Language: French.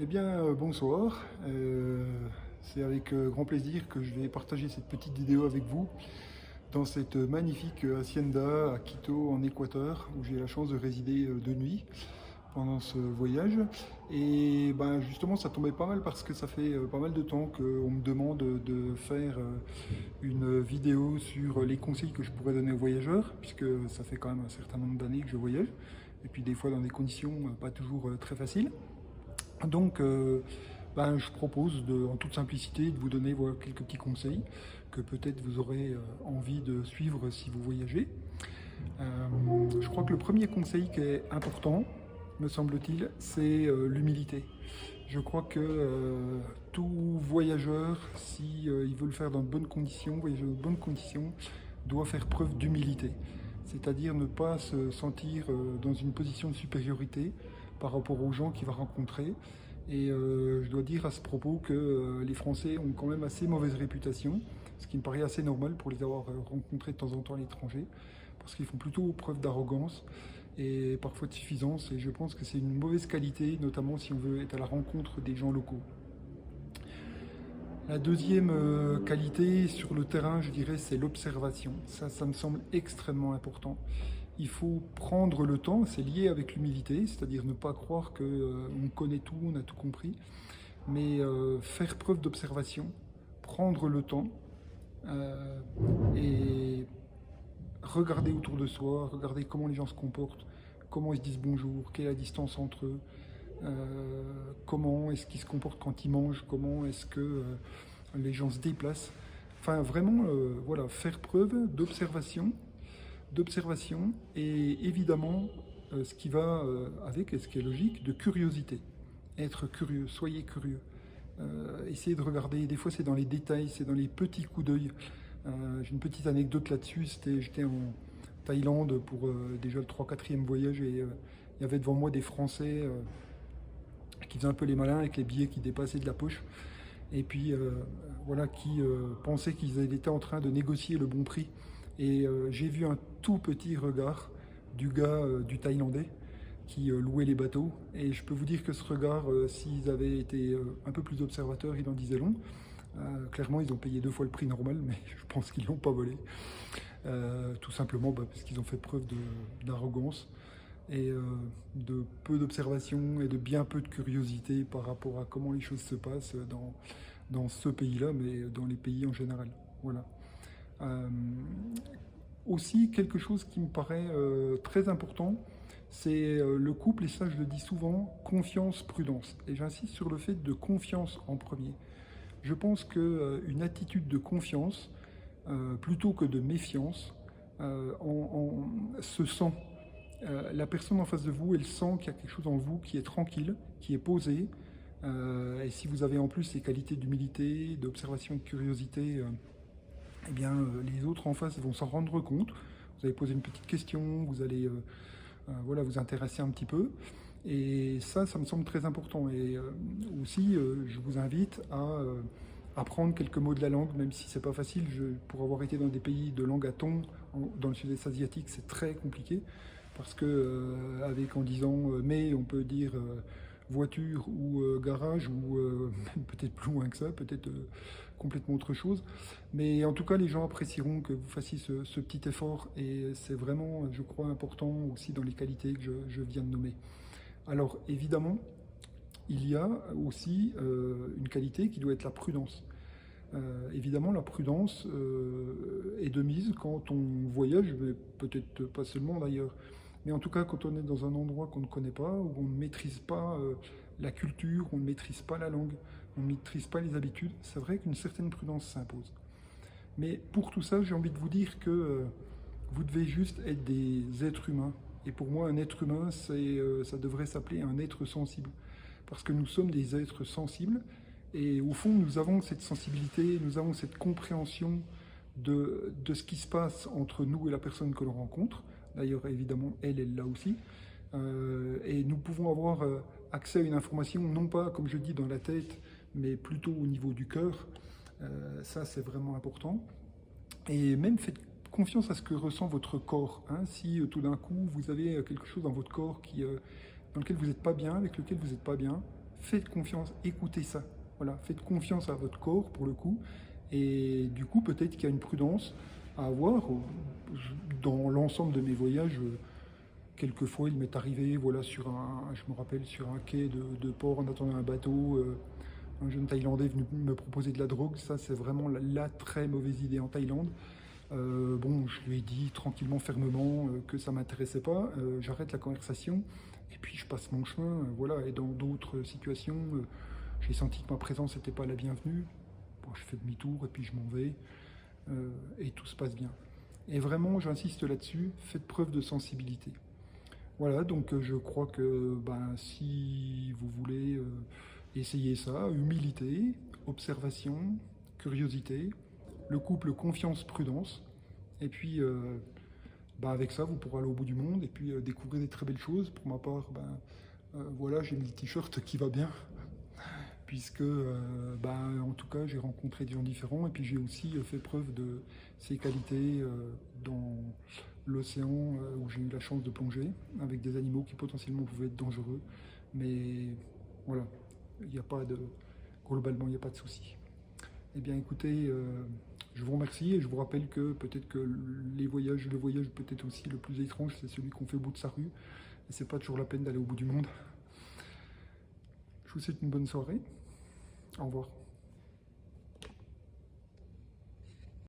Eh bien, bonsoir. C'est avec grand plaisir que je vais partager cette petite vidéo avec vous dans cette magnifique hacienda à Quito en Équateur où j'ai la chance de résider de nuit pendant ce voyage. Et ben, justement, ça tombait pas mal parce que ça fait pas mal de temps qu'on me demande de faire une vidéo sur les conseils que je pourrais donner aux voyageurs, puisque ça fait quand même un certain nombre d'années que je voyage, et puis des fois dans des conditions pas toujours très faciles. Donc, ben, je propose en toute simplicité de vous donner voilà, quelques petits conseils que peut-être vous aurez envie de suivre si vous voyagez. Euh, je crois que le premier conseil qui est important, me semble-t-il, c'est l'humilité. Je crois que tout voyageur, si il veut le faire dans de bonnes conditions, voyager dans de bonnes conditions, doit faire preuve d'humilité. C'est-à-dire ne pas se sentir dans une position de supériorité par rapport aux gens qu'il va rencontrer. Et je dois dire à ce propos que les Français ont quand même assez mauvaise réputation, ce qui me paraît assez normal pour les avoir rencontrés de temps en temps à l'étranger, parce qu'ils font plutôt preuve d'arrogance et parfois de suffisance. Et je pense que c'est une mauvaise qualité, notamment si on veut être à la rencontre des gens locaux. La deuxième qualité sur le terrain, je dirais, c'est l'observation. Ça me semble extrêmement important. Il faut prendre le temps, c'est lié avec l'humilité, c'est-à-dire ne pas croire qu'on connaît tout, on a tout compris, mais faire preuve d'observation, prendre le temps euh, et regarder autour de soi, regarder comment les gens se comportent, comment ils se disent bonjour, quelle est la distance entre eux, comment est-ce qu'ils se comportent quand ils mangent, comment est-ce que les gens se déplacent. Enfin, vraiment, voilà, faire preuve d'observation et évidemment, ce qui va avec, et ce qui est logique, de curiosité. Être curieux, soyez curieux. Essayez de regarder, des fois c'est dans les détails, c'est dans les petits coups d'œil. J'ai une petite anecdote là-dessus, j'étais en Thaïlande pour déjà le 3 4e voyage et il y avait devant moi des Français qui faisaient un peu les malins avec les billets qui dépassaient de la poche et puis voilà, qui pensaient qu'ils étaient en train de négocier le bon prix. Et j'ai vu un tout petit regard du gars, du Thaïlandais, qui louait les bateaux. Et je peux vous dire que ce regard, s'ils avaient été un peu plus observateurs, il en disait long. Clairement, ils ont payé 2 fois le prix normal, mais je pense qu'ils l'ont pas volé. Tout simplement parce qu'ils ont fait preuve d'arrogance et de peu d'observation et de bien peu de curiosité par rapport à comment les choses se passent dans ce pays-là, mais dans les pays en général. Voilà. Euh, Aussi, quelque chose qui me paraît très important, c'est le couple, et ça je le dis souvent, confiance, prudence. Et j'insiste sur le fait de confiance en premier. Je pense qu'une attitude de confiance, plutôt que de méfiance, se sent. La personne en face de vous, elle sent qu'il y a quelque chose en vous qui est tranquille, qui est posé. Et si vous avez en plus ces qualités d'humilité, d'observation, de curiosité, eh bien, les autres en face vont s'en rendre compte. Vous allez poser une petite question, vous allez voilà, vous intéresser un petit peu. Et ça me semble très important. Et aussi, je vous invite à apprendre quelques mots de la langue, même si c'est pas facile. Pour avoir été dans des pays de langue à ton, dans le sud-est asiatique, c'est très compliqué. Parce que avec en disant mais, on peut dire voiture ou garage ou même peut-être plus loin que ça, peut-être complètement autre chose. Mais en tout cas, les gens apprécieront que vous fassiez ce petit effort et c'est vraiment, je crois, important aussi dans les qualités que je viens de nommer. Alors évidemment, il y a aussi une qualité qui doit être la prudence. Évidemment, la prudence est de mise quand on voyage, mais peut-être pas seulement d'ailleurs, mais en tout cas quand on est dans un endroit qu'on ne connaît pas, où on ne maîtrise pas la culture, on ne maîtrise pas la langue, on ne maîtrise pas les habitudes, c'est vrai qu'une certaine prudence s'impose. Mais pour tout ça, j'ai envie de vous dire que vous devez juste être des êtres humains. Et pour moi, un être humain, ça devrait s'appeler un être sensible. Parce que nous sommes des êtres sensibles. Et au fond, nous avons cette sensibilité, nous avons cette compréhension de ce qui se passe entre nous et la personne que l'on rencontre. D'ailleurs, évidemment, elle l'a aussi. Et nous pouvons avoir accès à une information, non pas, comme je dis, dans la tête, mais plutôt au niveau du cœur. Ça, c'est vraiment important. Et même faites confiance à ce que ressent votre corps. Hein. Si tout d'un coup, vous avez quelque chose dans votre corps dans lequel vous n'êtes pas bien, avec lequel vous n'êtes pas bien, faites confiance, écoutez ça. Voilà, faites confiance à votre corps pour le coup. Et du coup, peut-être qu'il y a une prudence à avoir. Dans l'ensemble de mes voyages, quelquefois, il m'est arrivé, voilà, je me rappelle, sur un quai de port en attendant un bateau, un jeune Thaïlandais est venu me proposer de la drogue. Ça, c'est vraiment la très mauvaise idée en Thaïlande. Bon, je lui ai dit tranquillement, fermement que ça m'intéressait pas. J'arrête la conversation et puis je passe mon chemin. Voilà. Et dans d'autres situations, j'ai senti que ma présence n'était pas la bienvenue. Bon, je fais demi-tour et puis je m'en vais et tout se passe bien. Et vraiment, j'insiste là-dessus, faites preuve de sensibilité. Voilà, donc je crois que ben, si vous voulez essayer ça, humilité, observation, curiosité, le couple confiance, prudence, et puis ben, avec ça vous pourrez aller au bout du monde et puis découvrir des très belles choses. Pour ma part, ben, voilà, j'ai mis le t-shirt qui va bien, puisque ben, en tout cas j'ai rencontré des gens différents et puis j'ai aussi fait preuve de ces qualités dans l'océan où j'ai eu la chance de plonger avec des animaux qui potentiellement pouvaient être dangereux. Mais voilà, il n'y a pas de, globalement, il n'y a pas de souci. Eh bien écoutez, je vous remercie et je vous rappelle que peut-être que le voyage peut-être aussi le plus étrange, c'est celui qu'on fait au bout de sa rue. Et c'est pas toujours la peine d'aller au bout du monde. Je vous souhaite une bonne soirée. Au revoir.